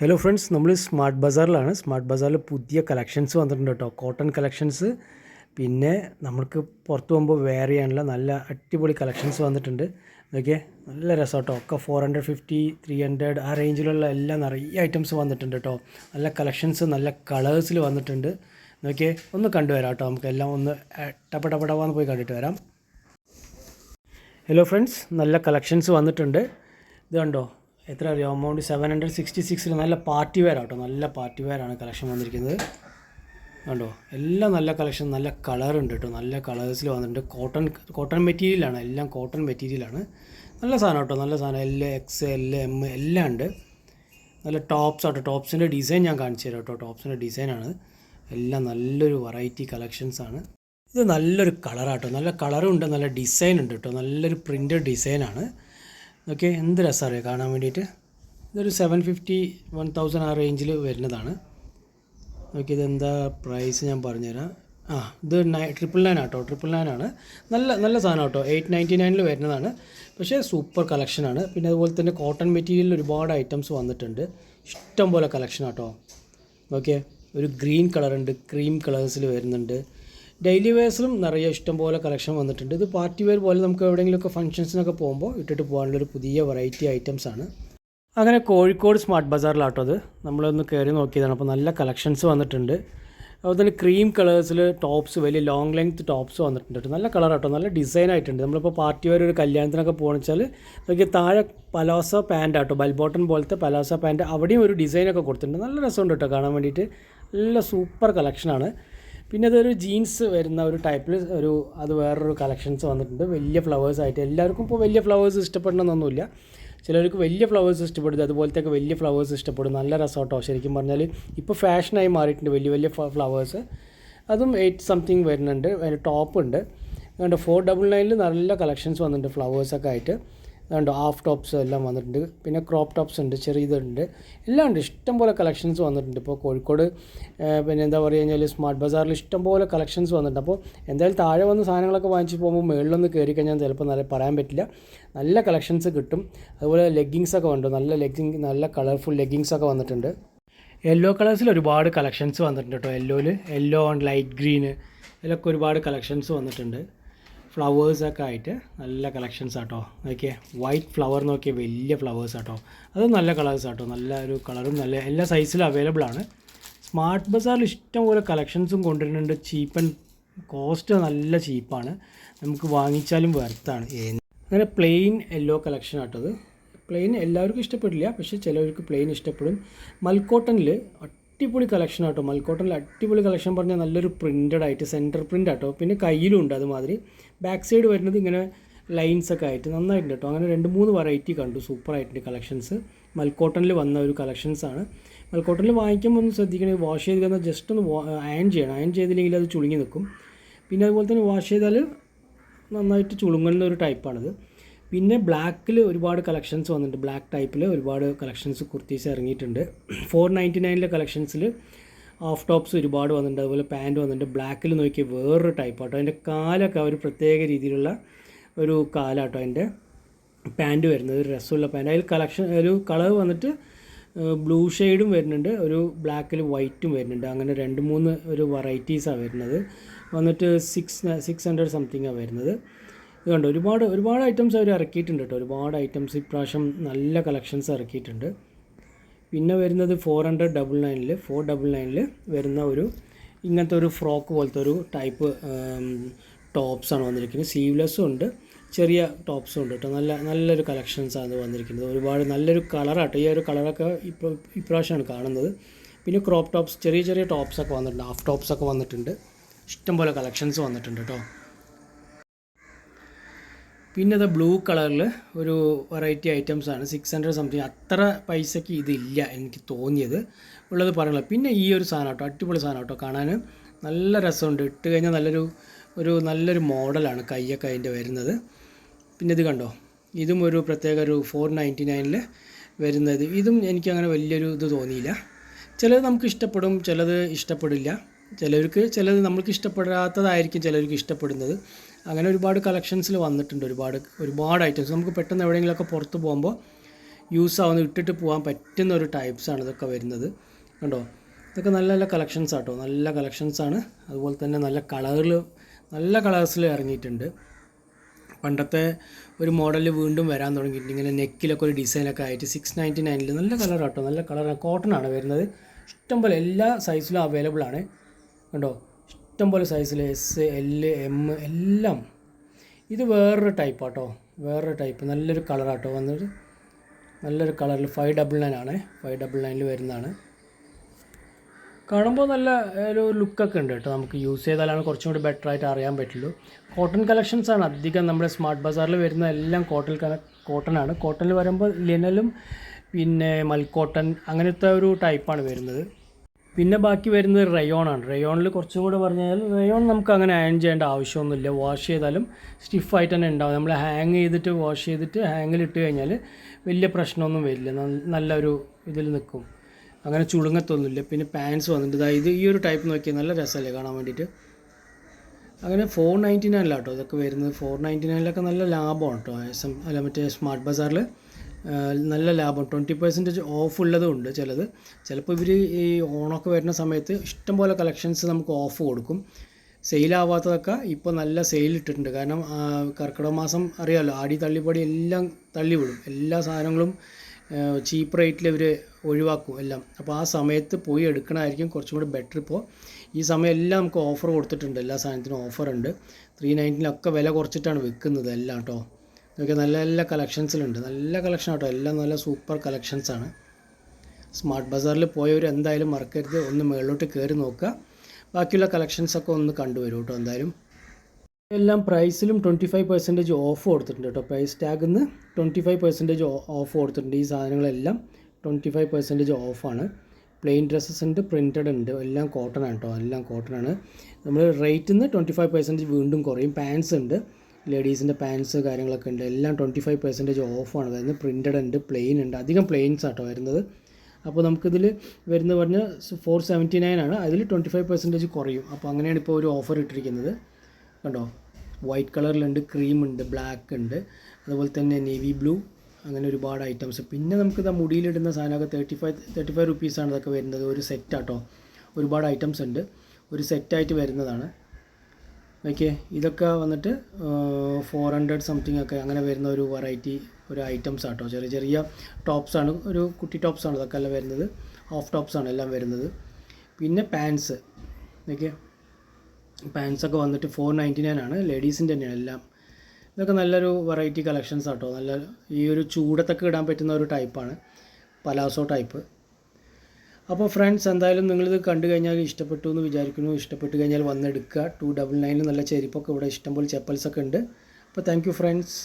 Hello friends, നമ്മൾ smart ബസാറിലാണ്. Smart ബസാറിൽ പുതിയ collections വന്നിട്ടുണ്ട് കേട്ടോ. കോട്ടൺ കളക്ഷൻസ്, പിന്നെ നമുക്ക് പുറത്ത് പോകുമ്പോൾ വെയർ ചെയ്യാനുള്ള നല്ല അടിപൊളി കളക്ഷൻസ് വന്നിട്ടുണ്ട്. ഓക്കെ, നല്ല രസം കേട്ടോ. ഒക്കെ 450, 300 ആ റേഞ്ചിലുള്ള എല്ലാം നിറയെ ഐറ്റംസ് വന്നിട്ടുണ്ട് കേട്ടോ. നല്ല കളക്ഷൻസ്, നല്ല കളേഴ്സിൽ വന്നിട്ടുണ്ട്. ഓക്കെ, ഒന്ന് കണ്ടുവരാം കേട്ടോ. നമുക്കെല്ലാം ഒന്ന് ടപ്പടപടവാന്ന് പോയി കണ്ടിട്ട് വരാം. ഹലോ ഫ്രണ്ട്സ്, നല്ല കളക്ഷൻസ് വന്നിട്ടുണ്ട്. ഇത് കണ്ടോ, എത്ര അറിയാം, എമൗണ്ട് 766. നല്ല പാർട്ടി വെയർ ആട്ടോ. നല്ല പാർട്ടി വെയറാണ് കളക്ഷൻ വന്നിരിക്കുന്നത്. കണ്ടോ, എല്ലാം നല്ല കളക്ഷൻ, നല്ല കളറുണ്ട് കേട്ടോ. നല്ല കളേഴ്സിൽ വന്നിട്ടുണ്ട്. കോട്ടൺ മെറ്റീരിയലാണ്, എല്ലാം കോട്ടൺ മെറ്റീരിയലാണ്. നല്ല സാധനം കേട്ടോ, നല്ല സാധനം. XL, M എല്ലാം ഉണ്ട്. നല്ല ടോപ്സ് ആട്ടോ. ടോപ്സിൻ്റെ ഡിസൈൻ ഞാൻ കാണിച്ചു തരാം കേട്ടോ. ടോപ്സിൻ്റെ ഡിസൈനാണ്. എല്ലാം നല്ലൊരു വെറൈറ്റി കളക്ഷൻസാണ്. ഇത് നല്ലൊരു കളറാട്ടോ. നല്ല കളറും ഉണ്ട്, നല്ല ഡിസൈൻ ഉണ്ട് കേട്ടോ. നല്ലൊരു പ്രിൻ്റഡ് ഡിസൈനാണ്. ഓക്കെ, എന്ത് രസമറിയാം കാണാൻ വേണ്ടിയിട്ട്. ഇതൊരു 750, 1000 ആ റേഞ്ചിൽ വരുന്നതാണ്. ഓക്കെ, ഇതെന്താ പ്രൈസ് ഞാൻ പറഞ്ഞുതരാം. ഇത് 999 ആട്ടോ. 999 ആണ്. നല്ല സാധനം കേട്ടോ. 899 വരുന്നതാണ്. പക്ഷേ സൂപ്പർ കളക്ഷനാണ്. പിന്നെ അതുപോലെ തന്നെ കോട്ടൺ മെറ്റീരിയലിൽ ഒരുപാട് ഐറ്റംസ് വന്നിട്ടുണ്ട്. ഇഷ്ടം പോലെ കളക്ഷൻ ആട്ടോ. ഓക്കെ, ഒരു ഗ്രീൻ കളറുണ്ട്, ക്രീം കളേഴ്സിൽ വരുന്നുണ്ട്. ഡെയിലി വെയർസിലും നിറയെ ഇഷ്ടംപോലെ കളക്ഷൻ വന്നിട്ടുണ്ട്. ഇത് പാർട്ടി വെയർ പോലെ നമുക്ക് എവിടെയെങ്കിലുമൊക്കെ ഫംഗ്ഷൻസിനൊക്കെ പോകുമ്പോൾ ഇട്ടിട്ട് പോകാനുള്ളൊരു പുതിയ വെറൈറ്റി ഐറ്റംസാണ്. അങ്ങനെ കോഴിക്കോട് സ്മാർട്ട് ബസാറിലാട്ടോ അത്. നമ്മളൊന്ന് കയറി നോക്കിയതാണ്. അപ്പോൾ നല്ല കളക്ഷൻസ് വന്നിട്ടുണ്ട്. അതുപോലെ തന്നെ ക്രീം കളേഴ്സിൽ ടോപ്സ്, വലിയ ലോങ് ലെങ്ത് ടോപ്സ് വന്നിട്ടുണ്ട്. നല്ല കളറാട്ടോ, നല്ല ഡിസൈൻ ആയിട്ടുണ്ട്. നമ്മളിപ്പോൾ പാർട്ടി വെയർ ഒരു കല്യാണത്തിനൊക്കെ പോകുകയെന്ന് വെച്ചാൽ നോക്കിയാൽ താഴെ പലാസോ പാൻ്റ് ആട്ടോ, ബെൽ ബോട്ടൺ പോലത്തെ പലാസോ പാൻറ്റ്, അവിടെയും ഒരു ഡിസൈനൊക്കെ കൊടുത്തിട്ടുണ്ട്. നല്ല രസമുണ്ട് കേട്ടോ കാണാൻ വേണ്ടിയിട്ട്. നല്ല സൂപ്പർ കളക്ഷനാണ്. പിന്നെ അതൊരു ജീൻസ് വരുന്ന ഒരു ടൈപ്പിൽ അത് വേറൊരു കളക്ഷൻസ് വന്നിട്ടുണ്ട്. വലിയ ഫ്ലവേഴ്സ് ആയിട്ട്. എല്ലാവർക്കും ഇപ്പോൾ വലിയ ഫ്ലവേഴ്സ് ഇഷ്ടപ്പെടണമെന്നൊന്നുമില്ല. ചിലർക്ക് വലിയ ഫ്ലവേഴ്സ് ഇഷ്ടപ്പെടും, അതുപോലത്തെയൊക്കെ വലിയ ഫ്ലവേഴ്സ് ഇഷ്ടപ്പെടും. നല്ല രസമാട്ടോ. ശരിക്കും പറഞ്ഞാൽ ഇപ്പോൾ ഫാഷനായി മാറിയിട്ടുണ്ട് വലിയ ഫ്ലവേഴ്സ്. അതും 8 സംതിങ് വരുന്നുണ്ട്. അതിന് ടോപ്പ് ഉണ്ട്. അതുകൊണ്ട് 499 നല്ല കളക്ഷൻസ് വന്നിട്ടുണ്ട് ഫ്ലവേഴ്സൊക്കെ ആയിട്ട്. അതുകൊണ്ട് ഹാഫ് ടോപ്സ് എല്ലാം വന്നിട്ടുണ്ട്. പിന്നെ ക്രോപ്പ് ടോപ്സ് ഉണ്ട്, ചെറിയതുണ്ട്, എല്ലാം ഉണ്ട്. ഇഷ്ടംപോലെ കളക്ഷൻസ് വന്നിട്ടുണ്ട്. ഇപ്പോൾ കോഴിക്കോട് പിന്നെ എന്താ പറയുക കഴിഞ്ഞാൽ സ്മാർട്ട് ബസാറിൽ ഇഷ്ടംപോലെ കളക്ഷൻസ് വന്നിട്ടുണ്ട്. അപ്പോൾ എന്തായാലും താഴെ വന്ന് സാധനങ്ങളൊക്കെ വാങ്ങിച്ച് പോകുമ്പോൾ മുകളിലൊന്ന് കയറി കഴിഞ്ഞാൽ ചിലപ്പോൾ പറയാൻ പറ്റില്ല. നല്ല കളക്ഷൻസ് കിട്ടും. അതുപോലെ ലെഗിങ്സൊക്കെ ഉണ്ട്. നല്ല കളർഫുൾ ലെഗിങ്സൊക്കെ വന്നിട്ടുണ്ട്. യെല്ലോ കളേഴ്സിൽ ഒരുപാട് കളക്ഷൻസ് വന്നിട്ടുണ്ട് കേട്ടോ. യെല്ലോ ആൻഡ് ലൈറ്റ് ഗ്രീന് ഇതിലൊക്കെ ഒരുപാട് കളക്ഷൻസ് വന്നിട്ടുണ്ട്. ഫ്ലവേഴ്സൊക്കെ ആയിട്ട് നല്ല കളക്ഷൻസ് ആട്ടോ. ഓക്കെ, വൈറ്റ് ഫ്ലവർ നോക്കിയ വലിയ ഫ്ലവേഴ്സ് ആട്ടോ. അതും നല്ല കളേഴ്സ് ആട്ടോ. നല്ല ഒരു കളറും നല്ല എല്ലാ സൈസിലും അവൈലബിൾ ആണ്. സ്മാർട്ട് ബസാറിൽ ഇഷ്ടംപോലെ കളക്ഷൻസും കൊണ്ടുവരുന്നുണ്ട്. ചീപ്പ് ആൻഡ് കോസ്റ്റ് നല്ല ചീപ്പാണ്. നമുക്ക് വാങ്ങിച്ചാലും വെർത്താണ്. അങ്ങനെ പ്ലെയിൻ യെല്ലോ കളക്ഷൻ ആട്ടോ. അത് പ്ലെയിൻ എല്ലാവർക്കും ഇഷ്ടപ്പെടില്ല, പക്ഷേ ചിലവർക്ക് പ്ലെയിൻ ഇഷ്ടപ്പെടും. മൽക്കോട്ടണിൽ അടിപൊളി കളക്ഷൻ ആട്ടോ. മൽക്കോട്ടണിൽ അടിപൊളി കളക്ഷൻ പറഞ്ഞാൽ നല്ലൊരു പ്രിൻ്റഡ് ആയിട്ട് സെൻറ്റർ പ്രിൻ്റ് ആട്ടോ. പിന്നെ കയ്യിലും ഉണ്ട് അതുമാതിരി. ബാക്ക് സൈഡ് വരുന്നത് ഇങ്ങനെ ലൈൻസൊക്കെ ആയിട്ട് നന്നായിട്ടുണ്ട് കേട്ടോ. അങ്ങനെ 2-3 വെറൈറ്റി കണ്ടു. സൂപ്പറായിട്ടുണ്ട് കളക്ഷൻസ്. മൽക്കോട്ടണിൽ വന്ന ഒരു കളക്ഷൻസാണ്. മൽക്കോട്ടണിൽ വാങ്ങിക്കുമ്പോൾ ഒന്ന് ശ്രദ്ധിക്കണേ, വാഷ് ചെയ്ത് കഴിഞ്ഞാൽ ജസ്റ്റ് ഒന്ന് അയൺ ചെയ്യണം. അയൺ ചെയ്തില്ലെങ്കിൽ അത് ചുളുങ്ങി നിൽക്കും. പിന്നെ അതുപോലെ തന്നെ വാഷ് ചെയ്താൽ നന്നായിട്ട് ചുളുങ്ങുന്ന ഒരു ടൈപ്പാണിത്. പിന്നെ ബ്ലാക്കിൽ ഒരുപാട് കളക്ഷൻസ് വന്നിട്ടുണ്ട്. ബ്ലാക്ക് ടൈപ്പിൽ ഒരുപാട് കളക്ഷൻസ് കുർത്തീസ് ഇറങ്ങിയിട്ടുണ്ട്. 499 കളക്ഷൻസിൽ ഹാഫ് ടോപ്സ് ഒരുപാട് വന്നിട്ടുണ്ട്. അതുപോലെ പാൻറ്റ് വന്നിട്ടുണ്ട്. ബ്ലാക്കിൽ നോക്കിയാൽ വേറൊരു ടൈപ്പാട്ടോ. അതിൻ്റെ കാലൊക്കെ ഒരു പ്രത്യേക രീതിയിലുള്ള ഒരു കാലാട്ടോ അതിൻ്റെ പാൻറ്റ് വരുന്നത്. ഒരു രസമുള്ള പാൻറ്റ്. അതിൽ ഒരു കളർ വന്നിട്ട് ബ്ലൂ ഷെയ്ഡും വരുന്നുണ്ട്, ഒരു ബ്ലാക്കിൽ വൈറ്റും വരുന്നുണ്ട്. അങ്ങനെ 2-3 ഒരു വെറൈറ്റീസാണ് വരുന്നത്. വന്നിട്ട് 600 സംതിങ്ങാണ് വരുന്നത്. ഇത് കണ്ടോ, ഒരുപാട് ഐറ്റംസ് അവർ ഇറക്കിയിട്ടുണ്ട് കേട്ടോ. ഒരുപാട് ഐറ്റംസ് ഇപ്രാവശ്യം നല്ല കളക്ഷൻസ് ഇറക്കിയിട്ടുണ്ട്. പിന്നെ വരുന്നത് 499 വരുന്ന ഇങ്ങനത്തെ ഒരു ഫ്രോക്ക് പോലത്തെ ഒരു ടൈപ്പ് ടോപ്സാണ് വന്നിരിക്കുന്നത്. സ്ലീവ്ലെസ്സും ഉണ്ട്, ചെറിയ ടോപ്സും ഉണ്ട് കേട്ടോ. നല്ലൊരു കളക്ഷൻസാണ് വന്നിരിക്കുന്നത്. ഒരുപാട് നല്ലൊരു കളറാട്ടോ. ഈ ഒരു കളറൊക്കെ ഇപ്രാവശ്യമാണ് കാണുന്നത്. പിന്നെ ക്രോപ്പ് ടോപ്സ്, ചെറിയ ടോപ്സൊക്കെ വന്നിട്ടുണ്ട്. ഹാഫ് ടോപ്സൊക്കെ വന്നിട്ടുണ്ട്. ഇഷ്ടംപോലെ കളക്ഷൻസ് വന്നിട്ടുണ്ട് കേട്ടോ. പിന്നെ അത് ബ്ലൂ കളറിൽ ഒരു വെറൈറ്റി ഐറ്റംസാണ്. 600 സംതിങ്. അത്ര പൈസയ്ക്ക് ഇതില്ല എനിക്ക് തോന്നിയത്, ഉള്ളത് പറയണല്ലോ. പിന്നെ ഈ ഒരു സാധനം കേട്ടോ, അടിപൊളി സാധനം കേട്ടോ. കാണാൻ നല്ല രസമുണ്ട്. ഇട്ട് കഴിഞ്ഞാൽ നല്ലൊരു മോഡലാണ് കയ്യൊക്കെ അതിൻ്റെ വരുന്നത്. പിന്നെ ഇത് കണ്ടോ, ഇതും ഒരു പ്രത്യേക ഒരു 499 വരുന്നത്. ഇതും എനിക്കങ്ങനെ വലിയൊരു ഇത് തോന്നിയില്ല. ചിലത് നമുക്ക് ഇഷ്ടപ്പെടും, ചിലത് ഇഷ്ടപ്പെടില്ല. ചിലത് നമ്മൾക്ക് ഇഷ്ടപ്പെടാത്തതായിരിക്കും ചിലർക്ക് ഇഷ്ടപ്പെടുന്നത്. അങ്ങനെ ഒരുപാട് കളക്ഷൻസിൽ വന്നിട്ടുണ്ട്. ഒരുപാട് ഐറ്റംസ് നമുക്ക് പെട്ടെന്ന് എവിടെയെങ്കിലുമൊക്കെ പുറത്ത് പോകുമ്പോൾ യൂസ് ആവുന്ന ഇട്ടിട്ട് പോകാൻ പറ്റുന്ന ഒരു ടൈപ്സാണ് ഇതൊക്കെ വരുന്നത്. കണ്ടോ, ഇതൊക്കെ നല്ല നല്ല കളക്ഷൻസ് ആട്ടോ, നല്ല കളക്ഷൻസാണ്. അതുപോലെ തന്നെ നല്ല കളേഴ്സിൽ ഇറങ്ങിയിട്ടുണ്ട്. പണ്ടത്തെ ഒരു മോഡൽ വീണ്ടും വരാൻ തുടങ്ങിയിട്ടുണ്ട്. ഇങ്ങനെ നെക്കിലൊക്കെ ഒരു ഡിസൈനൊക്കെ ആയിട്ട് 699 നല്ല കളറാട്ടോ, നല്ല കളറാണ്. കോട്ടനാണ് വരുന്നത്. ഇഷ്ടംപോലെ എല്ലാ സൈസിലും അവൈലബിൾ ആണ്. കണ്ടോ, ഇഷ്ടംപോലെ സൈസിൽ എസ്, എൽ, എം എല്ലാം. ഇത് വേറൊരു ടൈപ്പാട്ടോ, വേറൊരു ടൈപ്പ് നല്ലൊരു കളറാട്ടോ വന്നിട്ട്. നല്ലൊരു കളറിൽ 599 ആണ്, 599 വരുന്നതാണ്. കാണുമ്പോൾ നല്ല ഒരു ലുക്കൊക്കെ ഉണ്ട് കേട്ടോ. നമുക്ക് യൂസ് ചെയ്താലാണ് കുറച്ചും കൂടി ബെറ്റർ ആയിട്ട് അറിയാൻ പറ്റുള്ളൂ. കോട്ടൺ കളക്ഷൻസാണ് അധികം നമ്മുടെ സ്മാർട്ട് ബസാറിൽ വരുന്ന എല്ലാം കോട്ടനാണ്. കോട്ടണിൽ വരുമ്പോൾ ലിനലും പിന്നെ മൽക്കോട്ടൺ അങ്ങനത്തെ ഒരു ടൈപ്പാണ് വരുന്നത്. പിന്നെ ബാക്കി വരുന്നത് റയോണാണ്. റയോണിൽ കുറച്ചും കൂടെ പറഞ്ഞാൽ റയോൺ നമുക്ക് അങ്ങനെ അയൺ ചെയ്യേണ്ട ആവശ്യമൊന്നുമില്ല. വാഷ് ചെയ്താലും സ്റ്റിഫായിട്ട് തന്നെ ഉണ്ടാവും. നമ്മൾ ഹാങ് ചെയ്തിട്ട് വാഷ് ചെയ്തിട്ട് ഹാങ്ങിലിട്ട് കഴിഞ്ഞാൽ വലിയ പ്രശ്നമൊന്നും വരില്ല, നല്ലൊരു ഇതിൽ നിൽക്കും, അങ്ങനെ ചുളുങ്ങത്തൊന്നുമില്ല. പിന്നെ പാൻസ് വന്നിട്ട് ഇത് ഈ ഒരു ടൈപ്പ് നോക്കിയാൽ നല്ല രസമല്ലേ കാണാൻ വേണ്ടിയിട്ട്. അങ്ങനെ 499 കേട്ടോ ഇതൊക്കെ വരുന്നത്. 499 നല്ല ലാഭമാണ് കേട്ടോ. അല്ല മറ്റേ സ്മാർട്ട് ബസാറിൽ നല്ല ലാഭം. 20% ഓഫ് ഉള്ളതും ഉണ്ട് ചിലപ്പോൾ ഇവർ ഈ ഓണമൊക്കെ വരുന്ന സമയത്ത് ഇഷ്ടംപോലെ കളക്ഷൻസ് നമുക്ക് ഓഫ് കൊടുക്കും. സെയിലാവാത്തതൊക്കെ ഇപ്പോൾ നല്ല സെയിൽ ഇട്ടിട്ടുണ്ട്. കാരണം കർക്കിടക മാസം അറിയാമല്ലോ, ആടി തള്ളിപ്പൊടി എല്ലാം തള്ളിവിടും. എല്ലാ സാധനങ്ങളും ചീപ്പ് റേറ്റിൽ ഇവർ ഒഴിവാക്കും എല്ലാം. അപ്പോൾ ആ സമയത്ത് പോയി എടുക്കണമായിരിക്കും കുറച്ചും കൂടി ബെറ്റർ. ഇപ്പോൾ ഈ സമയം എല്ലാം നമുക്ക് ഓഫർ കൊടുത്തിട്ടുണ്ട്, എല്ലാ സാധനത്തിനും ഓഫറുണ്ട്. 390 വില കുറച്ചിട്ടാണ് വിൽക്കുന്നത് എല്ലാം കേട്ടോ. ഇതൊക്കെ നല്ല നല്ല കളക്ഷൻസിലുണ്ട്, നല്ല കളക്ഷൻ കേട്ടോ, എല്ലാം നല്ല സൂപ്പർ കളക്ഷൻസാണ്. സ്മാർട്ട് ബസാറിൽ പോയവർ എന്തായാലും മറക്കരുത്, ഒന്ന് മുകളിലോട്ട് കയറി നോക്കുക. ബാക്കിയുള്ള കളക്ഷൻസൊക്കെ ഒന്ന് കണ്ടുവരും കേട്ടോ. എന്തായാലും എല്ലാം പ്രൈസിലും 25% ഓഫ് കൊടുത്തിട്ടുണ്ട് കേട്ടോ. പ്രൈസ് ടാഗിൽ നിന്ന് 25% ഓഫ് കൊടുത്തിട്ടുണ്ട്. ഈ സാധനങ്ങളെല്ലാം 25% ഓഫാണ്. പ്ലെയിൻ ഡ്രസ്സസ് ഉണ്ട്, പ്രിൻറ്റഡ് ഉണ്ട്, എല്ലാം കോട്ടൺ ആണ് കേട്ടോ, എല്ലാം കോട്ടൺ ആണ്. നമ്മൾ റേറ്റിൽ നിന്ന് 25% വീണ്ടും കുറയും. പാൻസ് ഉണ്ട്, ലേഡീസിൻ്റെ പാൻസ് കാര്യങ്ങളൊക്കെ ഉണ്ട്, എല്ലാം 25% ഓഫാണ് വരുന്നത്. പ്രിൻറ്റഡ് ഉണ്ട്, പ്ലെയിൻ ഉണ്ട്, അധികം പ്ലെയിൻസ് ആട്ടോ വരുന്നത്. അപ്പോൾ നമുക്കിതിൽ വരുന്നത് പറഞ്ഞാൽ 479 ആണ്, അതിൽ 25% കുറയും. അപ്പോൾ അങ്ങനെയാണ് ഇപ്പോൾ ഒരു ഓഫർ ഇട്ടിരിക്കുന്നത്. കണ്ടോ, വൈറ്റ് കളറിലുണ്ട്, ക്രീം ഉണ്ട്, ബ്ലാക്ക് ഉണ്ട്, അതുപോലെ തന്നെ നേവി ബ്ലൂ, അങ്ങനെ ഒരുപാട് ഐറ്റംസ്. പിന്നെ നമുക്കിത് മുടിയിലിടുന്ന സാധനമൊക്കെ 35 റുപ്പീസാണ് ഇതൊക്കെ വരുന്നത്. ഒരു സെറ്റാട്ടോ, ഒരുപാട് ഐറ്റംസ് ഉണ്ട്, ഒരു സെറ്റായിട്ട് വരുന്നതാണ്. ഓക്കെ, ഇതൊക്കെ വന്നിട്ട് 400 സംതിങ് ഒക്കെ അങ്ങനെ വരുന്ന ഒരു വെറൈറ്റി ഒരു ഐറ്റംസ് ആട്ടോ. ചെറിയ ചെറിയ ടോപ്സാണ്, ഒരു കുട്ടി ടോപ്സാണ് ഇതൊക്കെ എല്ലാം വരുന്നത്. ഹാഫ് ടോപ്സാണ് എല്ലാം വരുന്നത്. പിന്നെ പാൻസ്, ഓക്കെ, പാൻസൊക്കെ വന്നിട്ട് 499 ആണ്, ലേഡീസിൻ്റെ തന്നെയാണ് എല്ലാം. ഇതൊക്കെ നല്ലൊരു വെറൈറ്റി കളക്ഷൻസ് ആട്ടോ. നല്ല ഈ ഒരു ചൂടത്തൊക്കെ ഇടാൻ പറ്റുന്ന ഒരു ടൈപ്പാണ്, പലാസോ ടൈപ്പ്. അപ്പോൾ ഫ്രണ്ട്സ്, എന്തായാലും നിങ്ങളിത് കണ്ടു കഴിഞ്ഞാൽ ഇഷ്ടപ്പെട്ടു എന്ന് വിചാരിക്കുന്നു. ഇഷ്ടപ്പെട്ട് കഴിഞ്ഞാൽ വന്നെടുക്കുക. 299 നല്ല ചെരുപ്പൊക്കെ ഇവിടെ ഇഷ്ടംപോലെ ചെപ്പൽസൊക്കെ ഉണ്ട്. അപ്പോൾ താങ്ക് യു ഫ്രണ്ട്സ്.